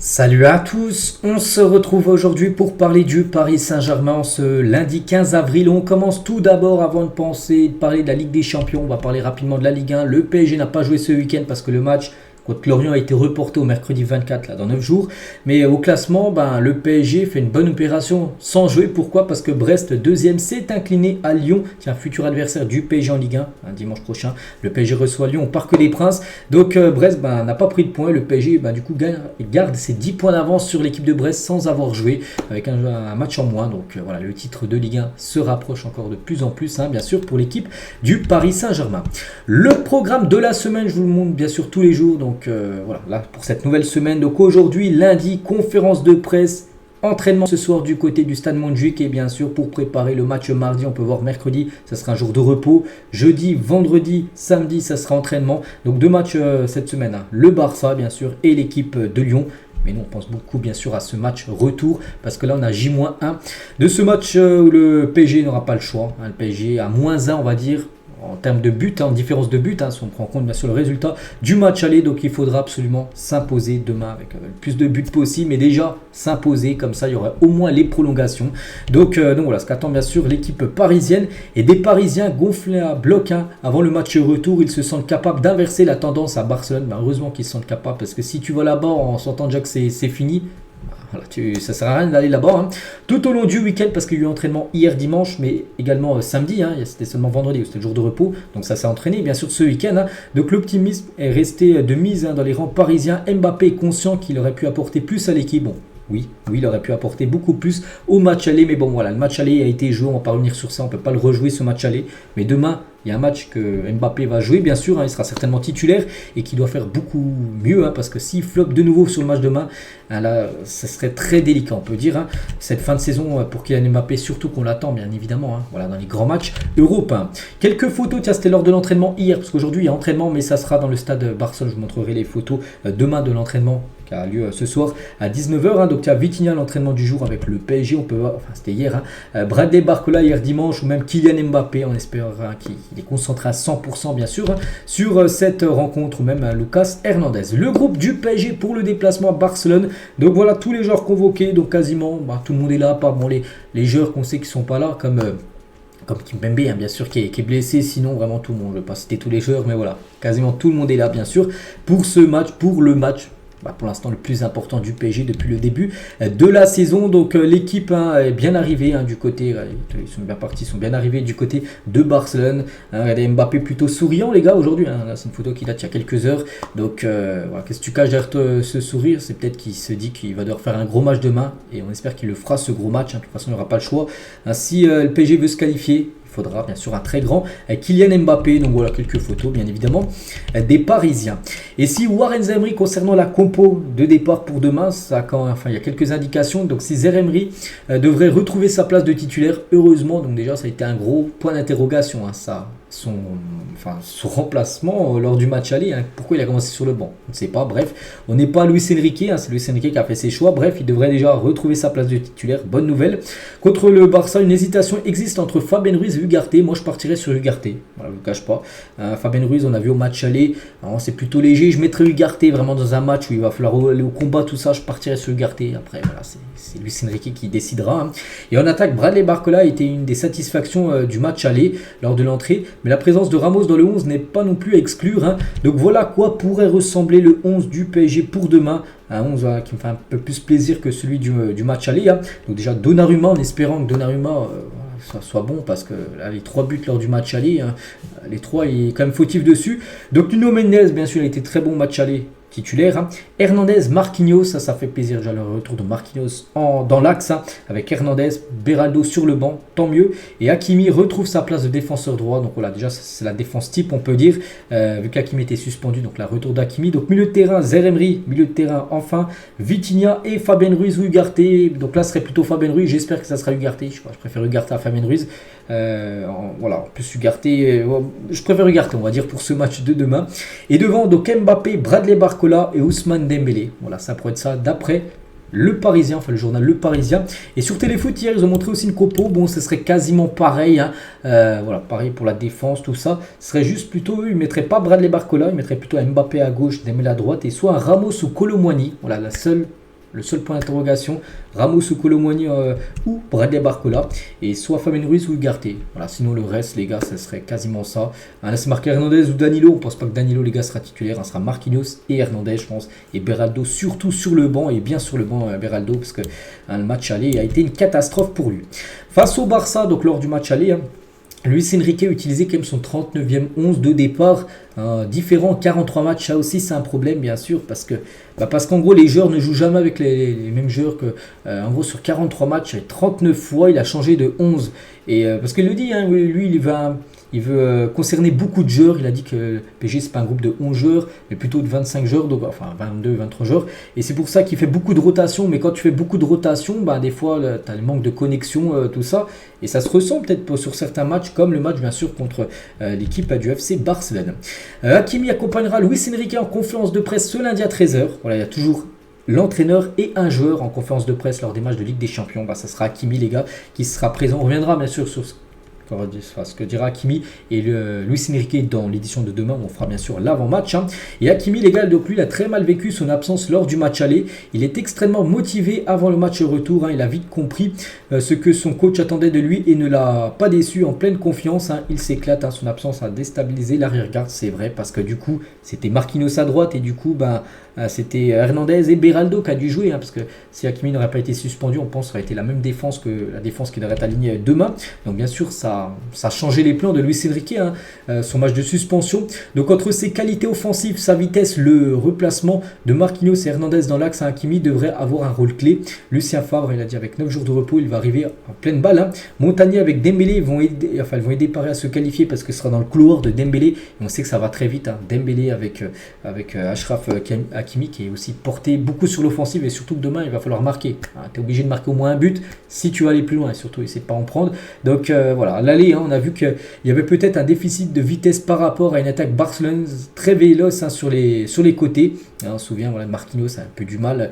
Salut à tous, on se retrouve aujourd'hui pour parler du Paris Saint-Germain ce lundi 15 avril. On commence tout d'abord avant de parler de la Ligue des Champions, on va parler rapidement de la Ligue 1. Le PSG n'a pas joué ce week-end parce que le match contre Lorient a été reporté au mercredi 24, là, dans 9 jours. Mais au classement, le PSG fait une bonne opération sans jouer. Pourquoi? Parce que Brest, deuxième, s'est incliné à Lyon, qui est un futur adversaire du PSG en Ligue 1, dimanche prochain. Le PSG reçoit Lyon au Parc des Princes. Donc Brest n'a pas pris de points. Le PSG du coup garde ses 10 points d'avance sur l'équipe de Brest sans avoir joué, avec un match en moins. Donc voilà, le titre de Ligue 1 se rapproche encore de plus en plus, bien sûr, pour l'équipe du Paris Saint-Germain. Le programme de la semaine, je vous le montre bien sûr tous les jours. Donc voilà, là pour cette nouvelle semaine. Donc aujourd'hui, lundi, conférence de presse, entraînement ce soir du côté du Stade Montjuïc, et bien sûr pour préparer le match mardi, on peut voir mercredi, ça sera un jour de repos. Jeudi, vendredi, samedi, ça sera entraînement. Donc deux matchs cette semaine, le Barça bien sûr et l'équipe de Lyon. Mais nous, on pense beaucoup, bien sûr, à ce match retour. Parce que là, on a J-1 de ce match où le PSG n'aura pas le choix. Le PSG à -1, on va dire, en termes de but, en différence de but. Si on prend en compte, bien sûr, le résultat du match aller. Donc, il faudra absolument s'imposer demain avec le plus de buts possible. Mais déjà, s'imposer. Comme ça, il y aura au moins les prolongations. Donc voilà, ce qu'attend, bien sûr, l'équipe parisienne. Et des Parisiens gonflés à bloc. Avant le match retour, ils se sentent capables d'inverser la tendance à Barcelone. Heureusement qu'ils se sentent capables. Parce que si tu vas là-bas en sentant déjà que c'est fini, voilà, ça ne sert à rien d'aller là-bas. Tout au long du week-end, parce qu'il y a eu entraînement hier dimanche, mais également samedi. C'était seulement vendredi, c'était le jour de repos. Donc ça s'est entraîné, bien sûr, ce week-end. Donc l'optimisme est resté de mise dans les rangs parisiens. Mbappé est conscient qu'il aurait pu apporter plus à l'équipe. Bon, oui, il aurait pu apporter beaucoup plus au match aller. Mais bon, voilà, le match aller a été joué. On ne va pas revenir sur ça. On ne peut pas le rejouer, ce match aller. Mais demain, il y a un match que Mbappé va jouer, bien sûr. Il sera certainement titulaire et qui doit faire beaucoup mieux. Parce que s'il floppe de nouveau sur le match demain, là, ça serait très délicat, on peut dire. Cette fin de saison pour Kylian Mbappé, surtout qu'on l'attend, bien évidemment. Voilà, dans les grands matchs européens. Quelques photos, tiens, c'était lors de l'entraînement hier. Parce qu'aujourd'hui, il y a entraînement, mais ça sera dans le stade Barcelone. Je vous montrerai les photos demain de l'entraînement qui a lieu ce soir à 19h. Donc il y a Vitinha, l'entraînement du jour avec le PSG, on peut voir, enfin c'était hier, Bradley Barcola hier dimanche, ou même Kylian Mbappé, on espère qu'il est concentré à 100% bien sûr sur cette rencontre, ou même Lucas Hernandez. Le groupe du PSG pour le déplacement à Barcelone. Donc voilà, tous les joueurs convoqués, donc quasiment tout le monde est là, à part les joueurs qu'on sait qui sont pas là, comme Kimpembe, bien sûr, qui est blessé. Sinon, vraiment tout le monde. Je ne vais pas citer tous les joueurs, mais voilà, quasiment tout le monde est là, bien sûr, pour ce match, pour le match. Pour l'instant, le plus important du PSG depuis le début de la saison. Donc l'équipe est bien arrivée du côté, ils sont bien partis, ils sont bien arrivés du côté de Barcelone. Regardez Mbappé plutôt souriant, les gars, aujourd'hui. Là, c'est une photo qu'il date il y a quelques heures. Donc voilà, qu'est-ce que tu caches derrière ce sourire? C'est peut-être qu'il se dit qu'il va devoir faire un gros match demain. Et on espère qu'il le fera, ce gros match. De toute façon, il n'y aura pas le choix. Si le PSG veut se qualifier, il faudra bien sûr un très grand Kylian Mbappé. Donc voilà, quelques photos bien évidemment des Parisiens. Et si Warren Zaïre, concernant la compo de départ pour demain, il y a quelques indications. Donc si Zaïre devrait retrouver sa place de titulaire, heureusement. Donc déjà ça a été un gros point d'interrogation, son remplacement lors du match aller. Pourquoi il a commencé sur le banc, on ne sait pas. Bref, on n'est pas Luis Enrique, c'est Luis Enrique qui a fait ses choix. Bref, il devrait déjà retrouver sa place de titulaire. Bonne nouvelle. Contre le Barça, une hésitation existe entre Fabien Ruiz et Ugarte. Moi je partirais sur Ugarte, voilà, je ne vous cache pas. Fabien Ruiz, on a vu au match aller, c'est plutôt léger. Je mettrais Ugarte vraiment dans un match où il va falloir aller au combat, tout ça. Je partirais sur Ugarte. Après voilà, c'est Luis Enrique qui décidera. Et en attaque, Bradley Barcola a été une des satisfactions du match aller lors de l'entrée. Mais la présence de Ramos dans le 11 n'est pas non plus à exclure. Donc voilà quoi pourrait ressembler le 11 du PSG pour demain. Un 11 qui me fait un peu plus plaisir que celui du match aller. Donc déjà Donnarumma, en espérant que Donnarumma ça soit bon, parce que là, les 3 buts lors du match aller, les 3 il est quand même fautif dessus. Donc Nuno Mendes, bien sûr, il a été très bon match aller, titulaire. Hernandez, Marquinhos, ça fait plaisir déjà le retour de Marquinhos dans l'axe, avec Hernandez, Beraldo sur le banc, tant mieux. Et Hakimi retrouve sa place de défenseur droit. Donc voilà, déjà c'est la défense type, on peut dire, vu qu'Hakimi était suspendu. Donc là, retour d'Hakimi. Donc milieu de terrain, Zaïre, milieu de terrain enfin, Vitinha et Fabien Ruiz ou Ugarte. Donc là, ce serait plutôt Fabien Ruiz. J'espère que ça sera Ugarte. Je préfère Ugarte à Fabien Ruiz. Voilà, en plus Ugarte, je préfère Ugarte, on va dire, pour ce match de demain. Et devant, donc Mbappé, Bradley Barcola et Ousmane Dembélé. Voilà, ça pourrait être ça d'après Le Parisien, enfin le journal Le Parisien. Et sur Téléfoot hier, ils ont montré aussi une compo. Bon, ce serait quasiment pareil. Voilà, pareil pour la défense, tout ça. Ce serait juste plutôt, ils ne mettraient pas Bradley Barcola, ils mettraient plutôt Mbappé à gauche, Dembélé à droite, et soit Ramos ou Kolo Muani. Voilà, la seule Le seul point d'interrogation, Ramos ou Colomboigny ou Bradley Barcola, et soit Fabien Ruiz ou Ugarte. Voilà, sinon le reste, les gars, ça serait quasiment ça. Là, c'est marqué Hernandez ou Danilo. On pense pas que Danilo, les gars, sera titulaire. Ce sera Marquinhos et Hernandez, je pense. Et Beraldo, surtout sur le banc, et bien sur le banc, Beraldo, parce que le match aller a été une catastrophe pour lui. Face au Barça, donc lors du match aller, Luis Enrique a utilisé quand même son 39e 11 de départ, différent 43 matchs. Ça aussi c'est un problème bien sûr parce qu'en gros les joueurs ne jouent jamais avec les mêmes joueurs que en gros sur 43 matchs, 39 fois il a changé de 11 et parce qu'il le dit hein, lui il veut concerner beaucoup de joueurs. Il a dit que le PSG c'est pas un groupe de 11 joueurs mais plutôt de 25 joueurs, donc enfin 22, 23 joueurs, et c'est pour ça qu'il fait beaucoup de rotation. Mais quand tu fais beaucoup de rotation, bah, des fois tu as le manque de connexion, tout ça, et ça se ressent peut-être sur certains matchs comme le match bien sûr contre l'équipe du FC Barcelone. Hakimi accompagnera Luis Enrique en conférence de presse ce lundi à 13h. Voilà, il y a toujours l'entraîneur et un joueur en conférence de presse lors des matchs de Ligue des Champions. Bah, ça sera Hakimi les gars qui sera présent. On reviendra bien sûr sur ce que dira Hakimi et Luis Enrique dans l'édition de demain où on fera bien sûr l'avant-match. Et Hakimi les gars, donc lui il a très mal vécu son absence lors du match aller. Il est extrêmement motivé avant le match retour. Il a vite compris ce que son coach attendait de lui et ne l'a pas déçu. En pleine confiance, il s'éclate. Son absence a déstabilisé l'arrière-garde, c'est vrai, parce que du coup c'était Marquinhos à droite et du coup c'était Hernandez et Beraldo qui a dû jouer, parce que si Hakimi n'aurait pas été suspendu, on pense que ça aurait été la même défense que la défense qui devrait être alignée demain. Donc bien sûr ça a changé les plans de Luis Enrique, son match de suspension. Donc entre ses qualités offensives, sa vitesse, le replacement de Marquinhos et Hernandez dans l'axe, Hakimi devrait avoir un rôle clé. Lucien Favre, il a dit avec 9 jours de repos, il va arriver en pleine balle. Montagnier avec Dembélé vont aider Paris à se qualifier parce que ce sera dans le couloir de Dembélé. Et on sait que ça va très vite. Dembélé avec Achraf Hakimi qui est aussi porté beaucoup sur l'offensive, et surtout que demain il va falloir marquer. Tu es obligé de marquer au moins un but si tu vas aller plus loin, et surtout essayer de pas en prendre. Donc voilà, l'aller, on a vu qu'il y avait peut-être un déficit de vitesse par rapport à une attaque Barcelone très véloce sur les côtés. On se souvient, Marquinhos a un peu du mal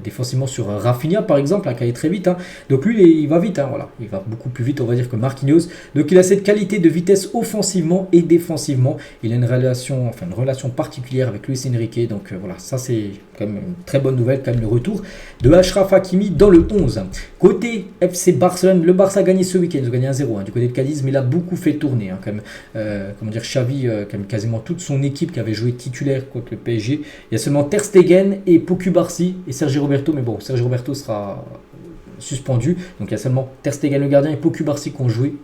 défensivement sur Rafinha par exemple, qui allait très vite. Donc lui il va vite, il va beaucoup plus vite on va dire que Marquinhos. Donc il a cette qualité de vitesse offensivement et défensivement. Il a une relation particulière avec Luis Enrique. Donc voilà, ça c'est quand même une très bonne nouvelle, quand même le retour de Achraf Hakimi dans le 11. Côté FC Barcelone, le Barça a gagné ce week-end, ils ont gagné 1-0 du côté de Cadiz, mais il a beaucoup fait tourner quand même. Xavi, quand même quasiment toute son équipe qui avait joué titulaire contre le PSG. Il y a seulement Ter Stegen et Poku Barsi et Sergi Roberto, mais bon, Sergi Roberto sera suspendu, donc il y a seulement Ter Stegen le gardien et Poku Barsi qui ont joué,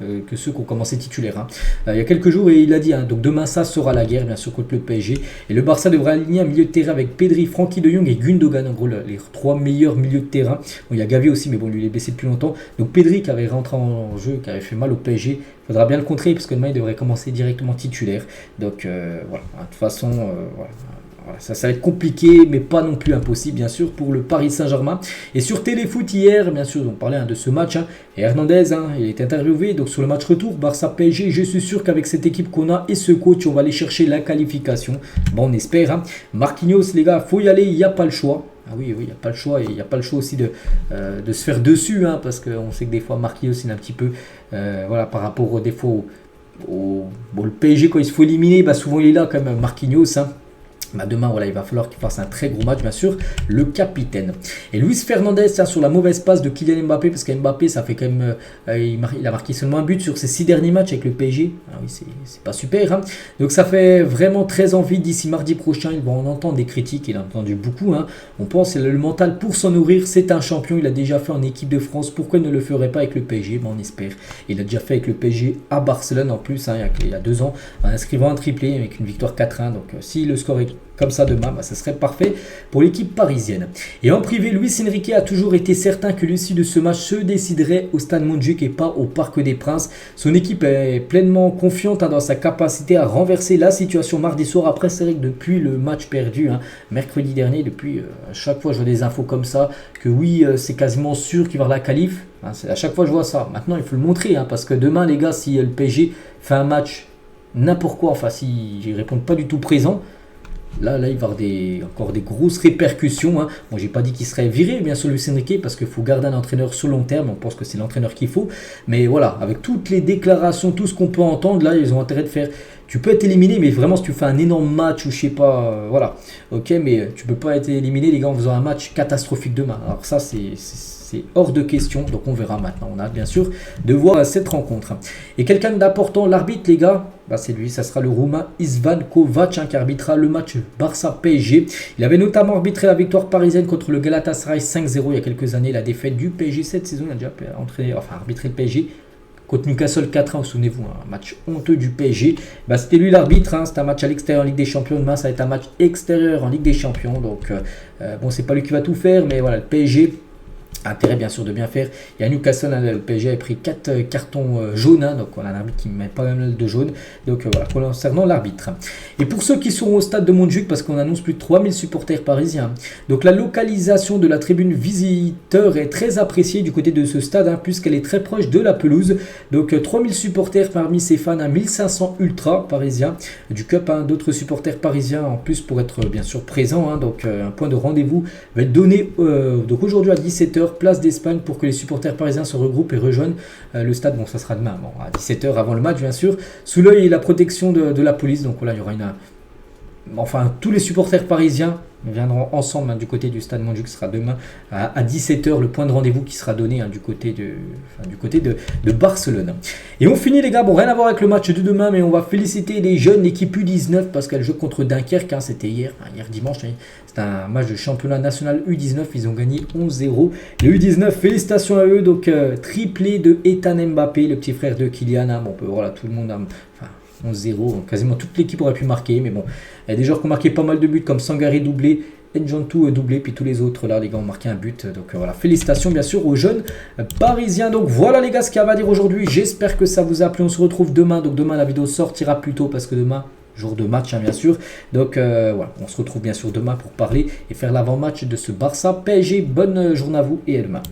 que ceux qui ont commencé titulaires. Il y a quelques jours, et il a dit, donc demain ça sera la guerre bien sûr contre le PSG, et le Barça devra aligner un milieu de terrain avec Pedri, Frenkie de Jong et Gundogan, en gros les 3 meilleurs milieux de terrain. Bon, il y a Gavi aussi, mais bon, lui il est blessé depuis longtemps. Donc Pedri qui avait rentré en jeu, qui avait fait mal au PSG, il faudra bien le contrer parce que demain il devrait commencer directement titulaire. Donc voilà, de toute façon voilà. Voilà, ça va être compliqué, mais pas non plus impossible, bien sûr, pour le Paris Saint-Germain. Et sur Téléfoot hier, bien sûr, on parlait de ce match. Et Hernandez, il est interviewé. Donc sur le match retour, Barça-PSG, je suis sûr qu'avec cette équipe qu'on a et ce coach, on va aller chercher la qualification. Bon, on espère. Marquinhos, les gars, faut y aller, il n'y a pas le choix. Ah oui, il n'y a pas le choix. Et il n'y a pas le choix aussi de se faire dessus. Parce qu'on sait que des fois, Marquinhos, il est un petit peu, par rapport aux défauts. Le PSG, quand il se faut éliminer, souvent il est là quand même, Marquinhos. Demain, il va falloir qu'il fasse un très gros match, bien sûr, le capitaine. Et Luis Fernandez, sur la mauvaise passe de Kylian Mbappé, parce qu'Mbappé, ça fait quand même, il a marqué seulement un but sur ses 6 derniers matchs avec le PSG. Ah oui, c'est pas super. Donc ça fait vraiment très envie. D'ici mardi prochain, ils vont en entendre des critiques, il a entendu beaucoup. On pense qu'il a le mental pour s'en nourrir. C'est un champion, il a déjà fait en équipe de France. Pourquoi il ne le ferait pas avec le PSG? On espère. Il a déjà fait avec le PSG à Barcelone en plus, il y a 2 ans, en inscrivant un triplé avec une victoire 4-1. Donc si le score est comme ça demain, ça serait parfait pour l'équipe parisienne. Et en privé, Luis Enrique a toujours été certain que l'issue de ce match se déciderait au Stade Montjuïc et pas au Parc des Princes. Son équipe est pleinement confiante dans sa capacité à renverser la situation mardi soir. Après, c'est vrai que depuis le match perdu mercredi dernier, depuis à chaque fois je vois des infos comme ça, que oui, c'est quasiment sûr qu'il va y avoir la qualif. À chaque fois je vois ça. Maintenant il faut le montrer, parce que demain les gars, si le PSG fait un match n'importe quoi, s'ils ne répondent pas du tout présent, Là, il va y avoir encore des grosses répercussions. Bon, j'ai pas dit qu'il serait viré, bien sûr, Luis Enrique, parce qu'il faut garder un entraîneur sur long terme. On pense que c'est l'entraîneur qu'il faut. Mais voilà, avec toutes les déclarations, tout ce qu'on peut entendre, là, ils ont intérêt de faire Tu peux être éliminé, mais vraiment si tu fais un énorme match ou je sais pas, voilà. Ok, mais tu peux pas être éliminé les gars en faisant un match catastrophique demain. Alors ça c'est hors de question, donc on verra maintenant. On a bien sûr de voir cette rencontre. Et quelqu'un d'important, l'arbitre les gars, bah c'est lui, ça sera le Roumain Istvan Kovac qui arbitrera le match Barça-PSG. Il avait notamment arbitré la victoire parisienne contre le Galatasaray 5-0 il y a quelques années, la défaite du PSG cette saison. Il a déjà arbitré le PSG. Contre Newcastle 4-1, souvenez-vous, un match honteux du PSG. Bah, c'était lui l'arbitre, hein, c'est un match à l'extérieur en Ligue des Champions. Demain, ça va être un match extérieur en Ligue des Champions. Donc, bon, c'est pas lui qui va tout faire, mais voilà, le PSG a intérêt bien sûr de bien faire. Il y a Newcastle, le PSG a pris 4 cartons jaunes, hein, donc on a un arbitre qui ne met pas même de jaune. Donc voilà, concernant l'arbitre. Et pour ceux qui seront au stade de Montjuic, parce qu'on annonce plus de 3000 supporters parisiens, donc la localisation de la tribune visiteur est très appréciée du côté de ce stade, hein, puisqu'elle est très proche de la pelouse. Donc 3000 supporters parmi ces fans, à 1500 ultras parisiens du Cup, hein, d'autres supporters parisiens en plus pour être bien sûr présents. Hein, donc un point de rendez-vous va être donné donc aujourd'hui à 17h. Place d'Espagne pour que les supporters parisiens se regroupent et rejoignent le stade. Bon, ça sera demain, bon, à 17h avant le match, bien sûr, sous l'œil et la protection de la police. Donc voilà, il y aura enfin, tous les supporters parisiens viendront ensemble, hein, du côté du stade Montjuic. Ce sera demain à 17h, le point de rendez-vous qui sera donné, hein, du côté de Barcelone. Et on finit les gars, bon rien à voir avec le match de demain, mais on va féliciter les jeunes, l'équipe U19 parce qu'elle joue contre Dunkerque, hein, c'était hier dimanche, hein, c'était un match de championnat national U19, ils ont gagné 11-0. Les U19, félicitations à eux, donc triplé de Ethan Mbappé, le petit frère de Kylian, hein, bon, voilà, tout le monde a... 11-0, quasiment toute l'équipe aurait pu marquer, mais bon, il y a des joueurs qui ont marqué pas mal de buts comme Sangaré doublé, Njantou doublé, puis tous les autres là les gars ont marqué un but, donc voilà, félicitations bien sûr aux jeunes parisiens. Donc voilà les gars ce qu'il y a à dire aujourd'hui, j'espère que ça vous a plu, on se retrouve demain, donc demain la vidéo sortira plus tôt parce que demain jour de match, hein, bien sûr, donc voilà, on se retrouve bien sûr demain pour parler et faire l'avant-match de ce Barça PSG. Bonne journée à vous et à demain.